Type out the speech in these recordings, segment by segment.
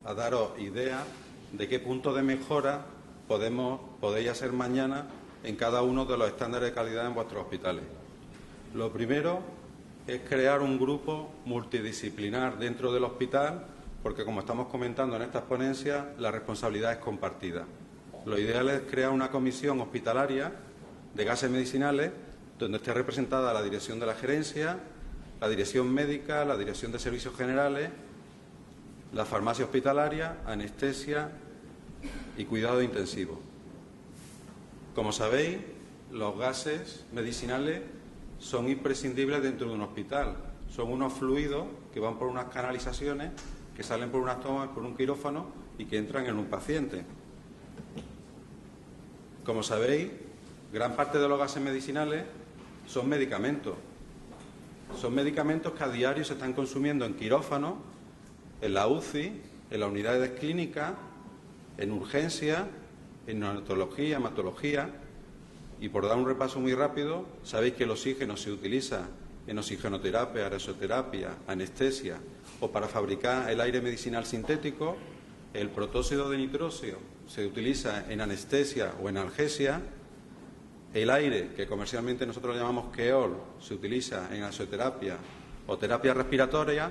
a daros ideas de qué puntos de mejora podéis hacer mañana en cada uno de los estándares de calidad en vuestros hospitales. Lo primero es crear un grupo multidisciplinar dentro del hospital, porque, como estamos comentando en estas ponencias, la responsabilidad es compartida. Lo ideal es crear una comisión hospitalaria de gases medicinales donde esté representada la dirección de la gerencia, la dirección médica, la dirección de servicios generales, la farmacia hospitalaria, anestesia y cuidado intensivo. Como sabéis, los gases medicinales son imprescindibles dentro de un hospital. Son unos fluidos que van por unas canalizaciones, que salen por unas tomas, por un quirófano y que entran en un paciente. Como sabéis, gran parte de los gases medicinales son medicamentos. Son medicamentos que a diario se están consumiendo en quirófanos, en la UCI, en las unidades clínicas, en urgencia, en neonatología, hematología. Y por dar un repaso muy rápido, sabéis que el oxígeno se utiliza en oxigenoterapia, aerosoterapia, anestesia o para fabricar el aire medicinal sintético. El protóxido de nitrógeno se utiliza en anestesia o en analgesia. El aire, que comercialmente nosotros lo llamamos queol, se utiliza en aerosoterapia o terapia respiratoria.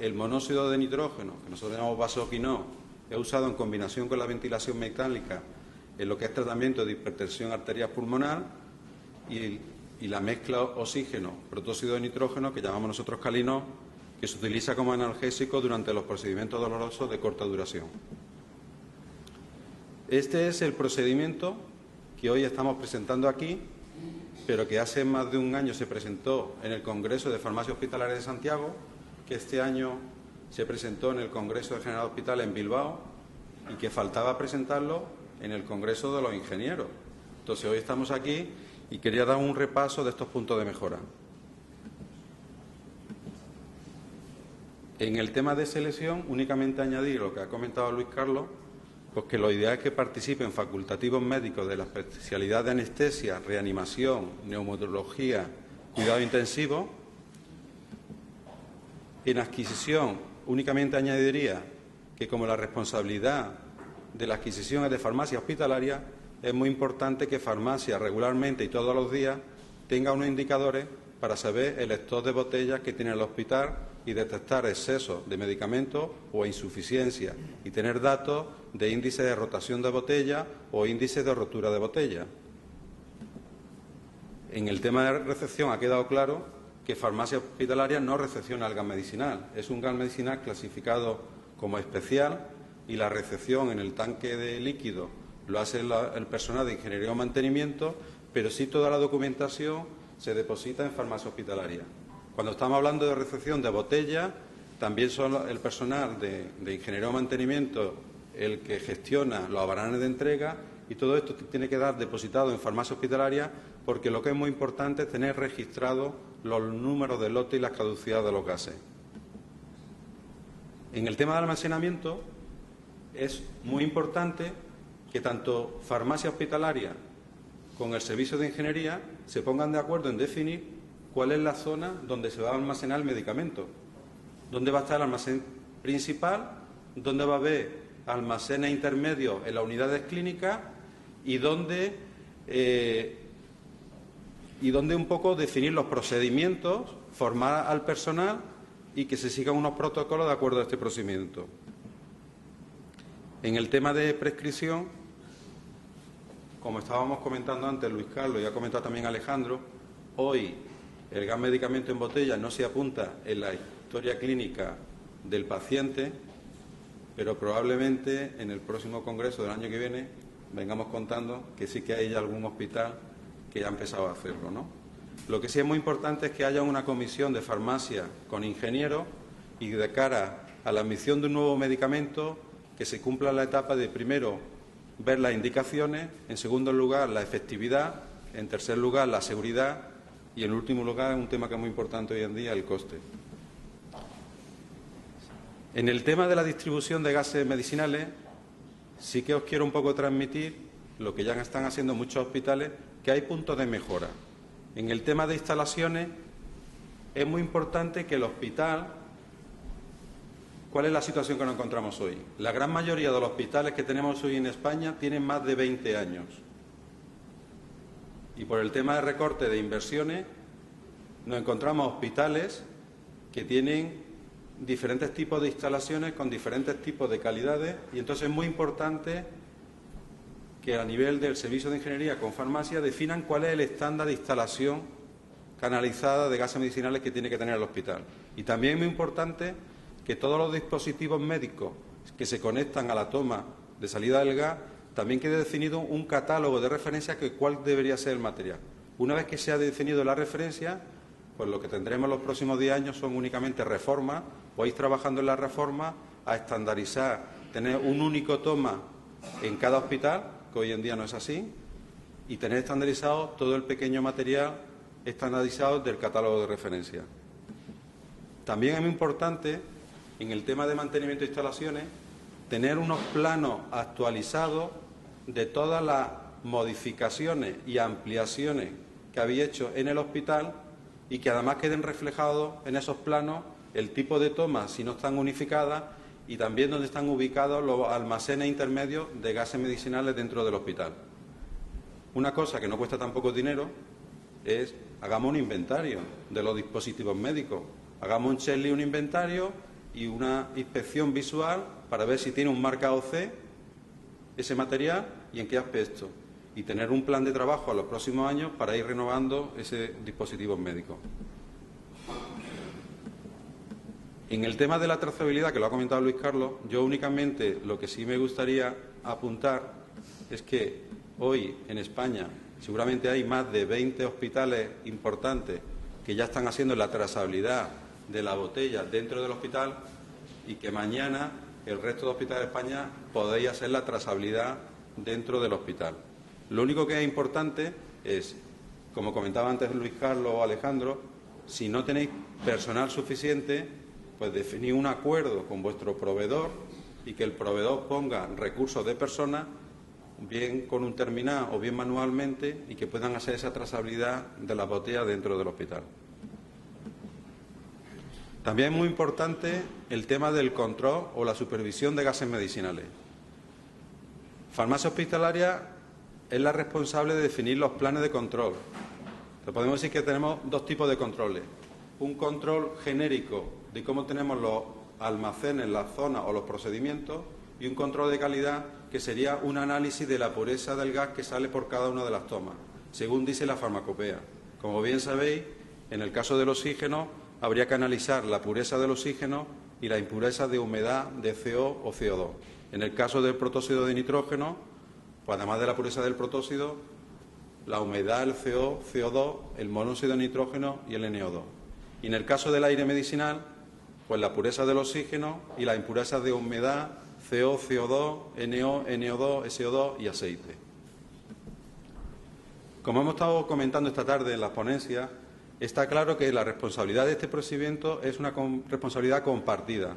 El monóxido de nitrógeno, que nosotros llamamos vasoquinol, es usado en combinación con la ventilación mecánica en lo que es tratamiento de hipertensión arterial pulmonar, y la mezcla oxígeno-protóxido de nitrógeno, que llamamos nosotros Calinol, que se utiliza como analgésico durante los procedimientos dolorosos de corta duración. Este es el procedimiento que hoy estamos presentando aquí, pero que hace más de un año se presentó en el Congreso de Farmacia Hospitalaria de Santiago, que este año se presentó en el Congreso de General Hospital en Bilbao y que faltaba presentarlo en el Congreso de los Ingenieros. Entonces, hoy estamos aquí y quería dar un repaso de estos puntos de mejora. En el tema de selección, únicamente añadir lo que ha comentado Luis Carlos, pues que lo ideal es que participen facultativos médicos de la especialidad de anestesia, reanimación, neumología, cuidado intensivo. En adquisición, únicamente añadiría que, como la responsabilidad de la adquisición es de farmacia hospitalaria, es muy importante que farmacia regularmente y todos los días tenga unos indicadores para saber el stock de botellas que tiene el hospital y detectar excesos de medicamentos o insuficiencia, y tener datos de índice de rotación de botellas o índice de rotura de botellas. En el tema de recepción ha quedado claro que farmacia hospitalaria no recepciona el gas medicinal. Es un gas medicinal clasificado como especial, y la recepción en el tanque de líquido lo hace el personal de ingeniería o mantenimiento, pero sí toda la documentación se deposita en farmacia hospitalaria. Cuando estamos hablando de recepción de botellas, también son el personal de ingeniería o mantenimiento el que gestiona los bananes de entrega, y todo esto tiene que quedar depositado en farmacia hospitalaria, porque lo que es muy importante es tener registrados los números de lote y las caducidades de los gases. En el tema de almacenamiento, es muy importante que tanto farmacia hospitalaria con el servicio de ingeniería se pongan de acuerdo en definir cuál es la zona donde se va a almacenar el medicamento, dónde va a estar el almacén principal, dónde va a haber almacenes intermedios en las unidades clínicas y dónde un poco definir los procedimientos, formar al personal y que se sigan unos protocolos de acuerdo a este procedimiento. En el tema de prescripción, como estábamos comentando antes Luis Carlos y ha comentado también Alejandro, hoy el gas medicamento en botella no se apunta en la historia clínica del paciente, pero probablemente en el próximo congreso del año que viene vengamos contando que sí que hay algún hospital que ya ha empezado a hacerlo, ¿no? Lo que sí es muy importante es que haya una comisión de farmacia con ingenieros y, de cara a la admisión de un nuevo medicamento, que se cumpla la etapa de, primero, ver las indicaciones, en segundo lugar, la efectividad, en tercer lugar, la seguridad y, en último lugar, un tema que es muy importante hoy en día, el coste. En el tema de la distribución de gases medicinales, sí que os quiero un poco transmitir lo que ya están haciendo muchos hospitales, que hay puntos de mejora. En el tema de instalaciones, es muy importante que el hospital ¿Cuál es la situación que nos encontramos hoy? La gran mayoría de los hospitales que tenemos hoy en España tienen más de 20 años. Y por el tema de recorte de inversiones, nos encontramos hospitales que tienen diferentes tipos de instalaciones con diferentes tipos de calidades, y entonces es muy importante que a nivel del servicio de ingeniería con farmacia definan cuál es el estándar de instalación canalizada de gases medicinales que tiene que tener el hospital. Y también es muy importante que todos los dispositivos médicos que se conectan a la toma de salida del gas también quede definido un catálogo de referencia que cuál debería ser el material. Una vez que se ha definido la referencia, pues lo que tendremos los próximos 10 años son únicamente reformas, o ir trabajando en la reforma a estandarizar, tener un único toma en cada hospital, que hoy en día no es así, y tener estandarizado todo el pequeño material estandarizado del catálogo de referencia. También es muy importante, en el tema de mantenimiento de instalaciones, tener unos planos actualizados de todas las modificaciones y ampliaciones que había hecho en el hospital y que además queden reflejados en esos planos el tipo de tomas, si no están unificadas, y también dónde están ubicados los almacenes intermedios de gases medicinales dentro del hospital. Una cosa que no cuesta tampoco dinero es hagamos un inventario de los dispositivos médicos, hagamos un checklist, un inventario y una inspección visual para ver si tiene un marcado C ese material y en qué aspecto, y tener un plan de trabajo a los próximos años para ir renovando ese dispositivo médico. En el tema de la trazabilidad, que lo ha comentado Luis Carlos, yo únicamente lo que sí me gustaría apuntar es que hoy en España seguramente hay más de 20 hospitales importantes que ya están haciendo la trazabilidad de la botella dentro del hospital, y que mañana el resto de hospitales de España podéis hacer la trazabilidad dentro del hospital. Lo único que es importante es, como comentaba antes Luis Carlos o Alejandro, si no tenéis personal suficiente, pues definir un acuerdo con vuestro proveedor y que el proveedor ponga recursos de personas, bien con un terminal o bien manualmente, y que puedan hacer esa trazabilidad de las botellas dentro del hospital. También es muy importante el tema del control o la supervisión de gases medicinales. Farmacia hospitalaria es la responsable de definir los planes de control. Entonces, podemos decir que tenemos dos tipos de controles. Un control genérico de cómo tenemos los almacenes, las zonas o los procedimientos, y un control de calidad que sería un análisis de la pureza del gas que sale por cada una de las tomas, según dice la farmacopea. Como bien sabéis, en el caso del oxígeno habría que analizar la pureza del oxígeno y la impureza de humedad de CO o CO2. En el caso del protóxido de nitrógeno, pues además de la pureza del protóxido, la humedad, el CO, CO2, el monóxido de nitrógeno y el NO2. Y en el caso del aire medicinal, pues la pureza del oxígeno y la impureza de humedad, CO, CO2, NO, NO2, SO2 y aceite. Como hemos estado comentando esta tarde en las ponencias, está claro que la responsabilidad de este procedimiento es una responsabilidad compartida,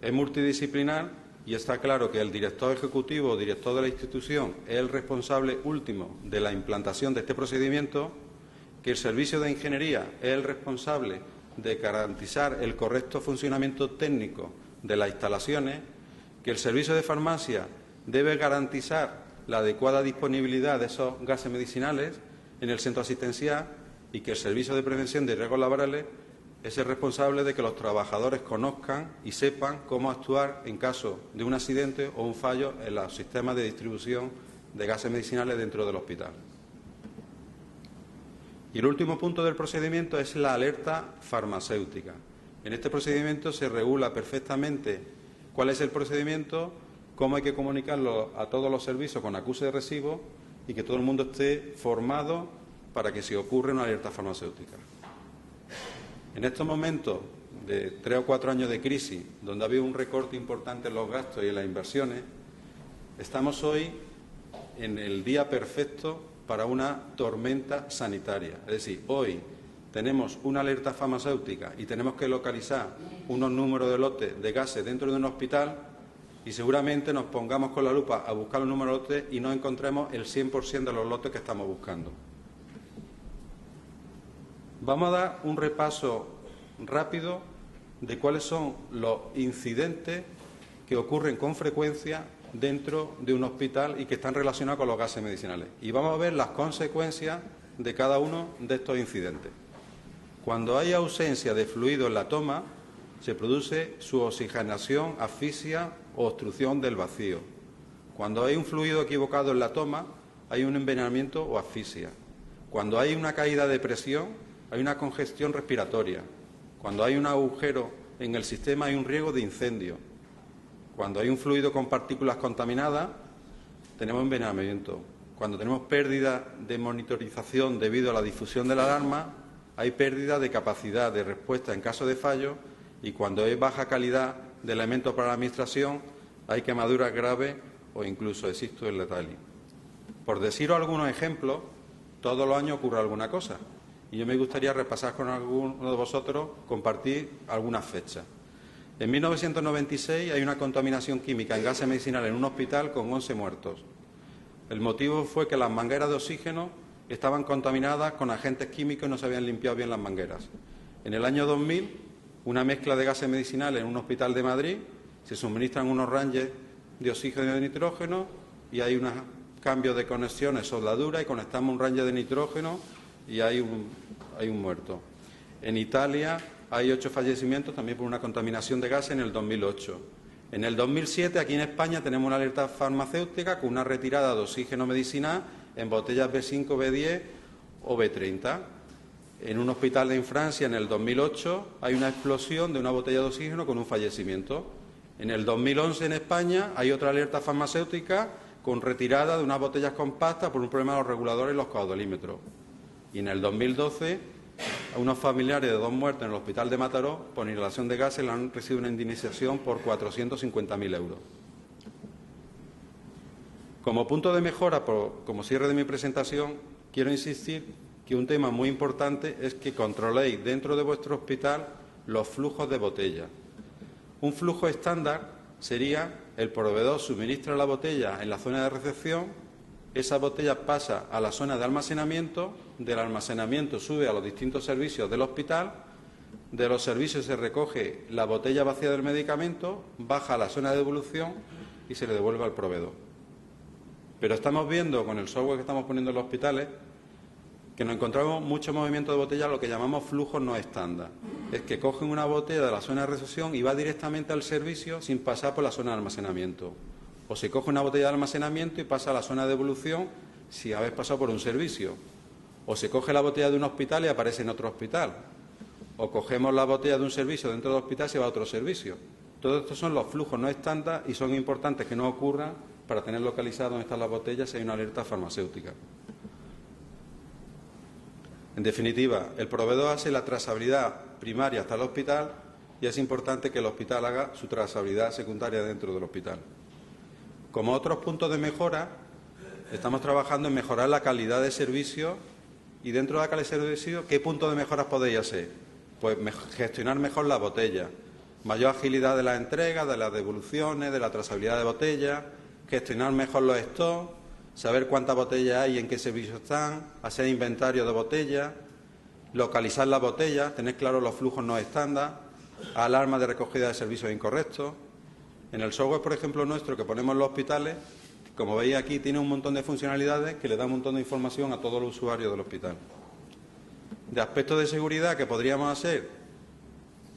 es multidisciplinar, y está claro que el director ejecutivo o director de la institución es el responsable último de la implantación de este procedimiento, que el servicio de ingeniería es el responsable de garantizar el correcto funcionamiento técnico de las instalaciones, que el servicio de farmacia debe garantizar la adecuada disponibilidad de esos gases medicinales en el centro asistencial, y que el servicio de prevención de riesgos laborales es el responsable de que los trabajadores conozcan y sepan cómo actuar en caso de un accidente o un fallo en los sistemas de distribución de gases medicinales dentro del hospital. Y el último punto del procedimiento es la alerta farmacéutica. En este procedimiento se regula perfectamente cuál es el procedimiento, cómo hay que comunicarlo a todos los servicios con acuse de recibo, y que todo el mundo esté formado para que se ocurra una alerta farmacéutica. En estos momentos de 3 o 4 años de crisis, donde ha habido un recorte importante en los gastos y en las inversiones, estamos hoy en el día perfecto para una tormenta sanitaria. Es decir, hoy tenemos una alerta farmacéutica y tenemos que localizar unos números de lotes de gases dentro de un hospital, y seguramente nos pongamos con la lupa a buscar los números de lotes y no encontremos el 100% de los lotes que estamos buscando. Vamos a dar un repaso rápido de cuáles son los incidentes que ocurren con frecuencia dentro de un hospital y que están relacionados con los gases medicinales. Y vamos a ver las consecuencias de cada uno de estos incidentes. Cuando hay ausencia de fluido en la toma, se produce su oxigenación, asfixia o obstrucción del vacío. Cuando hay un fluido equivocado en la toma, hay un envenenamiento o asfixia. Cuando hay una caída de presión, hay una congestión respiratoria. Cuando hay un agujero en el sistema, hay un riesgo de incendio. Cuando hay un fluido con partículas contaminadas, tenemos envenenamiento. Cuando tenemos pérdida de monitorización debido a la difusión de la alarma, hay pérdida de capacidad de respuesta en caso de fallo, y cuando hay baja calidad de elementos para la administración, hay quemaduras graves o incluso éxito en letal. Por deciros algunos ejemplos, todos los años ocurre alguna cosa, y yo me gustaría repasar con alguno de vosotros, compartir algunas fechas. En 1996 hay una contaminación química en gases medicinales en un hospital con 11 muertos. El motivo fue que las mangueras de oxígeno estaban contaminadas con agentes químicos y no se habían limpiado bien las mangueras. En el año 2000, una mezcla de gases medicinales en un hospital de Madrid, se suministran unos ranges de oxígeno y de nitrógeno y hay unos cambios de conexiones, soldadura, y conectamos un range de nitrógeno y hay un muerto. En Italia hay 8 fallecimientos también por una contaminación de gases en el 2008. En el 2007, aquí en España, tenemos una alerta farmacéutica con una retirada de oxígeno medicinal en botellas B5, B10 o B30. En un hospital en Francia, en el 2008, hay una explosión de una botella de oxígeno con un fallecimiento. En el 2011, en España, hay otra alerta farmacéutica con retirada de unas botellas compactas por un problema de los reguladores y los caudalímetros. Y en el 2012, a unos familiares de 2 muertos en el hospital de Mataró por inhalación de gases le han recibido una indemnización por 450.000 euros. Como punto de mejora, como cierre de mi presentación, quiero insistir que un tema muy importante es que controléis dentro de vuestro hospital los flujos de botella. Un flujo estándar sería: el proveedor suministra la botella en la zona de recepción, esa botella pasa a la zona de almacenamiento, del almacenamiento sube a los distintos servicios del hospital, de los servicios se recoge la botella vacía del medicamento, baja a la zona de devolución y se le devuelve al proveedor. Pero estamos viendo con el software que estamos poniendo en los hospitales que nos encontramos mucho movimiento de botella, lo que llamamos flujos no estándar. Es que cogen una botella de la zona de recepción y va directamente al servicio sin pasar por la zona de almacenamiento. O se coge una botella de almacenamiento y pasa a la zona de devolución si habéis pasado por un servicio. O se coge la botella de un hospital y aparece en otro hospital. O cogemos la botella de un servicio dentro del hospital y se va a otro servicio. Todos estos son los flujos no estándar y son importantes que no ocurran para tener localizado dónde están las botellas si hay una alerta farmacéutica. En definitiva, el proveedor hace la trazabilidad primaria hasta el hospital y es importante que el hospital haga su trazabilidad secundaria dentro del hospital. Como otros puntos de mejora, estamos trabajando en mejorar la calidad de servicio y dentro de la calidad de servicio, ¿qué puntos de mejoras podéis hacer? Pues gestionar mejor la botella, mayor agilidad de las entregas, de las devoluciones, de la trazabilidad de botellas, gestionar mejor los stocks, saber cuántas botellas hay y en qué servicio están, hacer inventario de botellas, localizar las botellas, tener claros los flujos no estándar, alarmas de recogida de servicios incorrectos. En el software, por ejemplo, nuestro que ponemos en los hospitales, como veis aquí, tiene un montón de funcionalidades que le dan un montón de información a todos los usuarios del hospital. De aspectos de seguridad que podríamos hacer: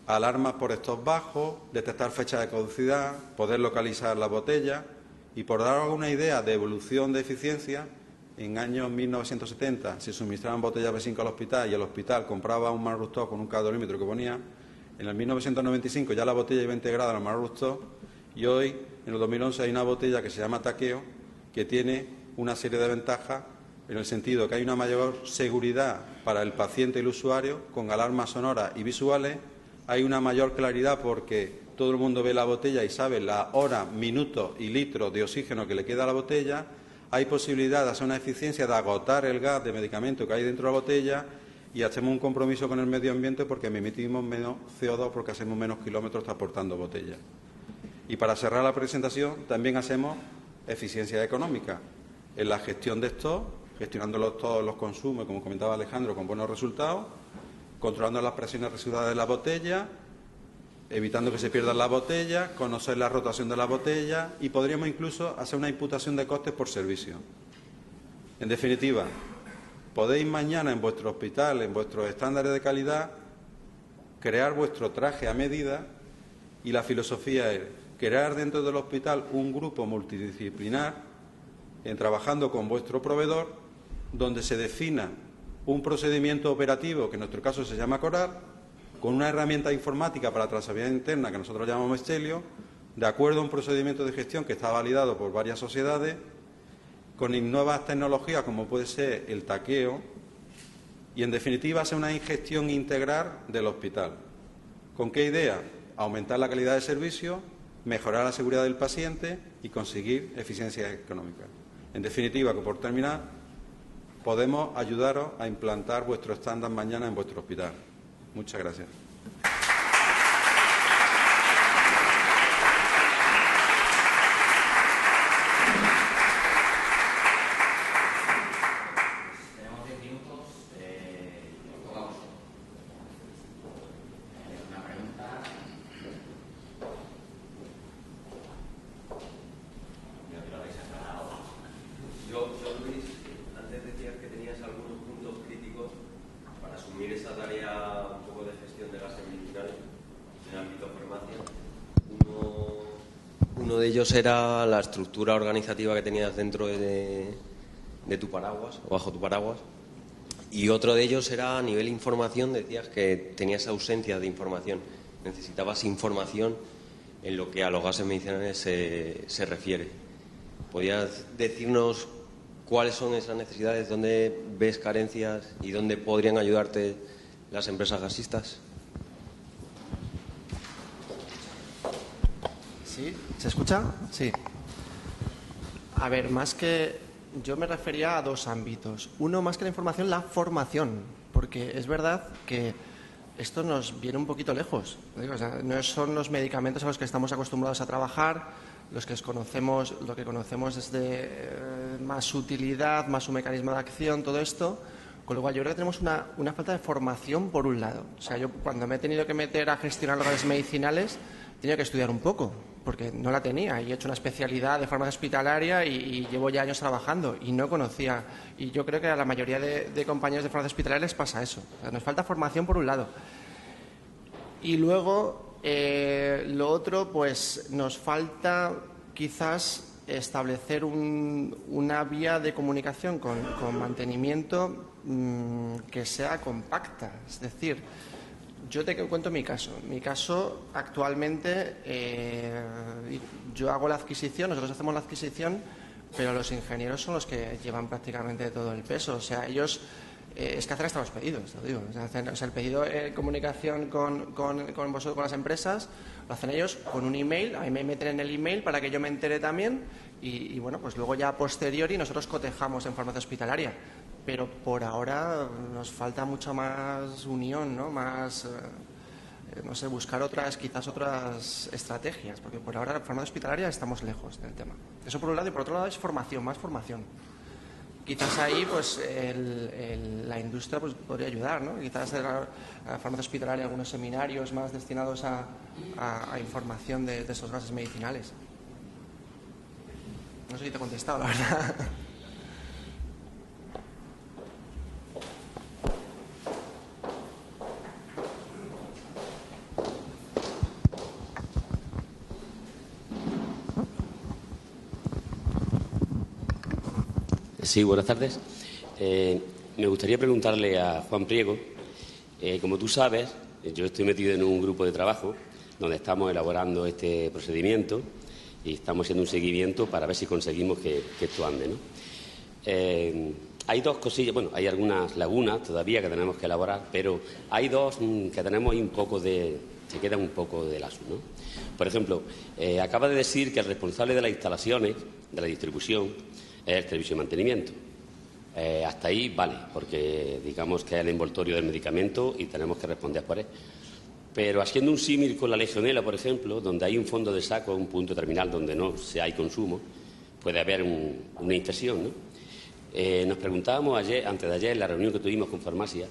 alarmas por stock bajos, detectar fecha de caducidad, poder localizar la botella. Y por dar alguna idea de evolución de eficiencia, en años 1970 se suministraban botellas B5 al hospital y el hospital compraba un Marrustor con un caudalímetro que ponía. En el 1995 ya la botella iba integrada en el Marrustor. Y hoy, en el 2011, hay una botella que se llama Taqueo, que tiene una serie de ventajas en el sentido que hay una mayor seguridad para el paciente y el usuario, con alarmas sonoras y visuales. Hay una mayor claridad porque todo el mundo ve la botella y sabe la hora, minutos y litros de oxígeno que le queda a la botella. Hay posibilidad de hacer una eficiencia de agotar el gas de medicamento que hay dentro de la botella y hacemos un compromiso con el medio ambiente porque emitimos menos CO2 porque hacemos menos kilómetros transportando botellas. Y para cerrar la presentación, también hacemos eficiencia económica en la gestión de stock, gestionando todos los consumos, como comentaba Alejandro, con buenos resultados, controlando las presiones residuales de la botella, evitando que se pierdan las botellas, conocer la rotación de las botellas y podríamos incluso hacer una imputación de costes por servicio. En definitiva, podéis mañana en vuestro hospital, en vuestros estándares de calidad, crear vuestro traje a medida y la filosofía es crear dentro del hospital un grupo multidisciplinar trabajando con vuestro proveedor donde se defina un procedimiento operativo que en nuestro caso se llama Coral, con una herramienta informática para la trazabilidad interna que nosotros llamamos Excelio, de acuerdo a un procedimiento de gestión que está validado por varias sociedades, con nuevas tecnologías como puede ser el taqueo y, en definitiva, hacer una ingestión integral del hospital. ¿Con qué idea? Aumentar la calidad de servicio, mejorar la seguridad del paciente y conseguir eficiencia económica. En definitiva, que por terminar, podemos ayudaros a implantar vuestro estándar mañana en vuestro hospital. Muchas gracias. Tenemos 10 minutos. Tocamos. Una pregunta. Yo, Luis, antes decías que tenías algunos puntos críticos para asumir esa tarea un poco de gestión de gases medicinales en el ámbito farmacia. Uno de ellos era la estructura organizativa que tenías dentro de tu paraguas, o bajo tu paraguas. Y otro de ellos era a nivel información, decías que tenías ausencia de información. Necesitabas información en lo que a los gases medicinales se refiere. ¿Podrías decirnos cuáles son esas necesidades, dónde ves carencias y dónde podrían ayudarte las empresas gasistas? ¿Sí? ¿Se escucha? Sí. A ver, más que... Yo me refería a dos ámbitos. Uno, más que la información, la formación. Porque es verdad que esto nos viene un poquito lejos. O sea, no son los medicamentos a los que estamos acostumbrados a trabajar, lo que conocemos es de más utilidad, más su mecanismo de acción, todo esto. Con lo cual, yo creo que tenemos una falta de formación por un lado. O sea, yo cuando me he tenido que meter a gestionar los gases medicinales, he tenido que estudiar un poco, porque no la tenía. Y he hecho una especialidad de farmacia hospitalaria y llevo ya años trabajando y no conocía. Y yo creo que a la mayoría de compañeros de farmacia hospitalaria les pasa eso. O sea, nos falta formación por un lado. Y luego, lo otro, pues nos falta quizás establecer una vía de comunicación con mantenimiento que sea compacta. Es decir, yo te cuento mi caso. Mi caso, actualmente, yo hago la adquisición, nosotros hacemos la adquisición, pero los ingenieros son los que llevan prácticamente todo el peso. O sea, ellos... es que hacen hasta los pedidos, lo digo. O sea, el pedido de comunicación con vosotros, con las empresas, lo hacen ellos con un email. A mí me meten en el email para que yo me entere también. Y bueno, pues luego ya a posteriori nosotros cotejamos en farmacia hospitalaria. Pero por ahora nos falta mucha más unión, ¿no? Más, no sé, buscar quizás otras estrategias. Porque por ahora en farmacia hospitalaria estamos lejos del tema. Eso por un lado. Y por otro lado es formación, más formación. Quizás ahí pues la industria pues, podría ayudar, ¿no? Quizás en la farmacia hospitalaria algunos seminarios más destinados a información de esos gases medicinales. No sé si te he contestado, la verdad. Sí, buenas tardes. Me gustaría preguntarle a Juan Priego, como tú sabes, yo estoy metido en un grupo de trabajo donde estamos elaborando este procedimiento y estamos haciendo un seguimiento para ver si conseguimos que esto ande, ¿no? Hay dos cosillas, bueno, hay algunas lagunas todavía que tenemos que elaborar, pero hay dos que tenemos ahí se quedan un poco de lazo, ¿no? Por ejemplo, acaba de decir que el responsable de las instalaciones, de la distribución, es el servicio de mantenimiento. Hasta ahí vale, porque digamos que es el envoltorio del medicamento y tenemos que responder por él. Pero haciendo un símil con la legionela, por ejemplo, donde hay un fondo de saco, un punto terminal donde no hay consumo, puede haber una infección, ¿no? Nos preguntábamos antes de ayer, en la reunión que tuvimos con farmacia,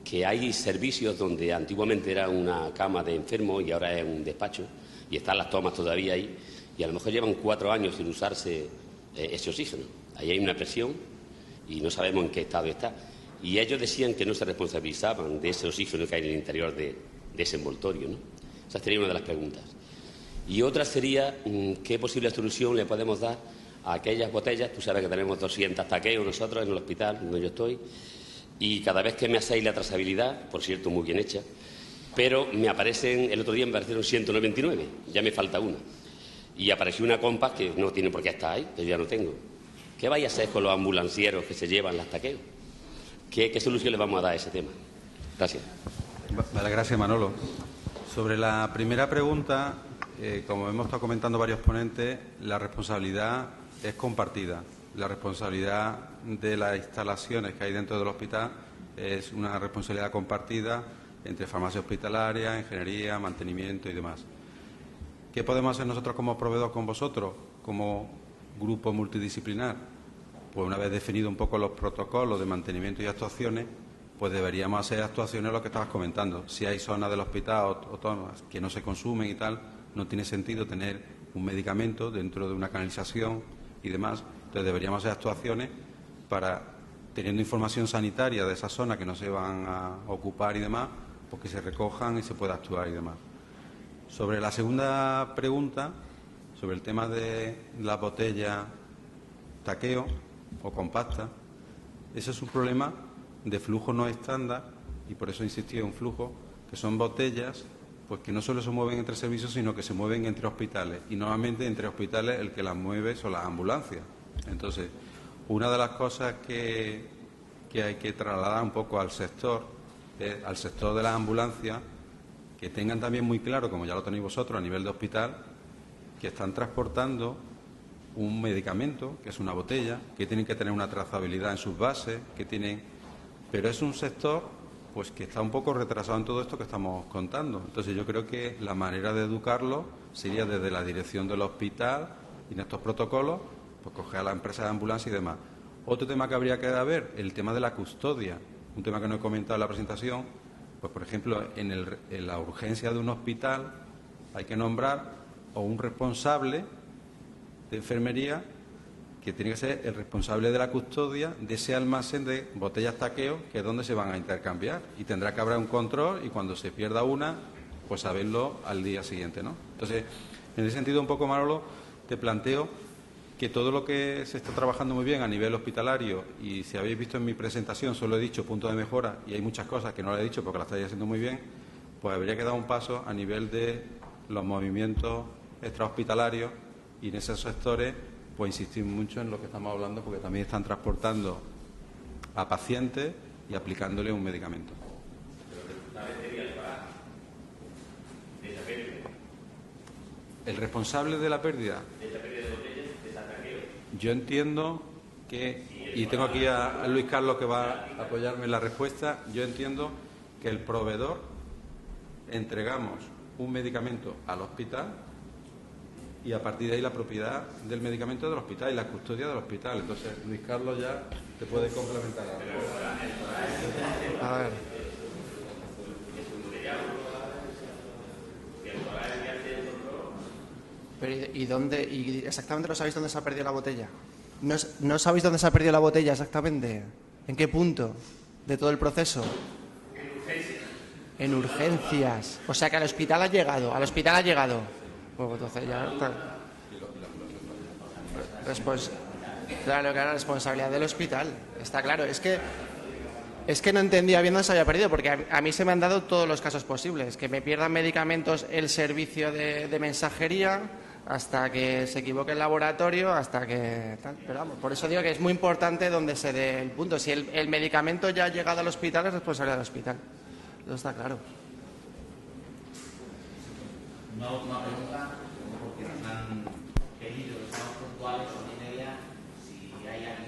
que hay servicios donde antiguamente era una cama de enfermo y ahora es un despacho, y están las tomas todavía ahí, y a lo mejor llevan 4 años sin usarse ese oxígeno. Ahí hay una presión y no sabemos en qué estado está. Y ellos decían que no se responsabilizaban de ese oxígeno que hay en el interior de ese envoltorio, ¿no? Esa sería una de las preguntas. Y otra sería, ¿qué posible solución le podemos dar a aquellas botellas? Tú sabes que tenemos 200 taqueos nosotros en el hospital donde yo estoy, y cada vez que me hacéis la trazabilidad, por cierto, muy bien hecha, pero me aparecen, el otro día me aparecieron 199, ya me falta una. Y apareció una Compass que no tiene por qué estar ahí, que yo ya no tengo. ¿Qué vais a hacer con los ambulancieros que se llevan las taqueos? ¿Qué solución le vamos a dar a ese tema? Gracias. Vale, gracias, Manolo. Sobre la primera pregunta, como hemos estado comentando varios ponentes, la responsabilidad es compartida. La responsabilidad de las instalaciones que hay dentro del hospital es una responsabilidad compartida entre farmacia hospitalaria, ingeniería, mantenimiento y demás. ¿Qué podemos hacer nosotros como proveedor con vosotros, como grupo multidisciplinar? Pues una vez definido un poco los protocolos de mantenimiento y actuaciones, pues deberíamos hacer actuaciones lo que estabas comentando. Si hay zonas del hospital o zonas que no se consumen y tal, no tiene sentido tener un medicamento dentro de una canalización y demás. Entonces deberíamos hacer actuaciones para, teniendo información sanitaria de esas zonas que no se van a ocupar y demás, pues que se recojan y se pueda actuar y demás. Sobre la segunda pregunta, sobre el tema de la botella taqueo o compacta, ese es un problema de flujo no estándar, y por eso insistí en un flujo, que son botellas pues que no solo se mueven entre servicios, sino que se mueven entre hospitales, y normalmente entre hospitales el que las mueve son las ambulancias. Entonces, una de las cosas que hay que trasladar un poco al sector de las ambulancias, que tengan también muy claro, como ya lo tenéis vosotros a nivel de hospital, que están transportando un medicamento, que es una botella, que tienen que tener una trazabilidad en sus bases, pero es un sector pues que está un poco retrasado en todo esto que estamos contando. Entonces yo creo que la manera de educarlo sería desde la dirección del hospital y en estos protocolos, pues coger a la empresa de ambulancia y demás. Otro tema que habría que ver, el tema de la custodia, un tema que no he comentado en la presentación, pues por ejemplo en la urgencia de un hospital hay que nombrar o un responsable de enfermería que tiene que ser el responsable de la custodia de ese almacén de botellas taqueo, que es donde se van a intercambiar, y tendrá que haber un control, y cuando se pierda una, pues saberlo al día siguiente, ¿no? Entonces, en ese sentido, un poco, Manolo, te planteo que todo lo que se está trabajando muy bien a nivel hospitalario, y si habéis visto en mi presentación, solo he dicho puntos de mejora, y hay muchas cosas que no lo he dicho porque las estáis haciendo muy bien, pues habría que dar un paso a nivel de los movimientos extrahospitalarios, y en esos sectores pues insistir mucho en lo que estamos hablando, porque también están transportando a pacientes y aplicándole un medicamento. El responsable de la pérdida. Yo entiendo que, y tengo aquí a Luis Carlos que va a apoyarme en la respuesta, yo entiendo que el proveedor entregamos un medicamento al hospital y a partir de ahí la propiedad del medicamento del hospital y la custodia del hospital. Entonces, Luis Carlos ya te puede complementar. A ver. Pero ¿y dónde? ¿Y exactamente no sabéis dónde se ha perdido la botella? ¿No sabéis dónde se ha perdido la botella exactamente? ¿En qué punto de todo el proceso? En urgencias. O sea que al hospital ha llegado. Al hospital ha llegado. Pues entonces ya está. Claro, responsabilidad del hospital. Está claro. Es que no entendía bien dónde se había perdido, porque a mí se me han dado todos los casos posibles. Que me pierdan medicamentos el servicio de mensajería, hasta que se equivoque el laboratorio, hasta que tal. Pero vamos, por eso digo que es muy importante donde se dé el punto. Si el medicamento ya ha llegado al hospital, es responsabilidad del hospital. Eso está claro. Una última pregunta, porque nos han pedido, estamos puntuales, 1:30, si hay alguien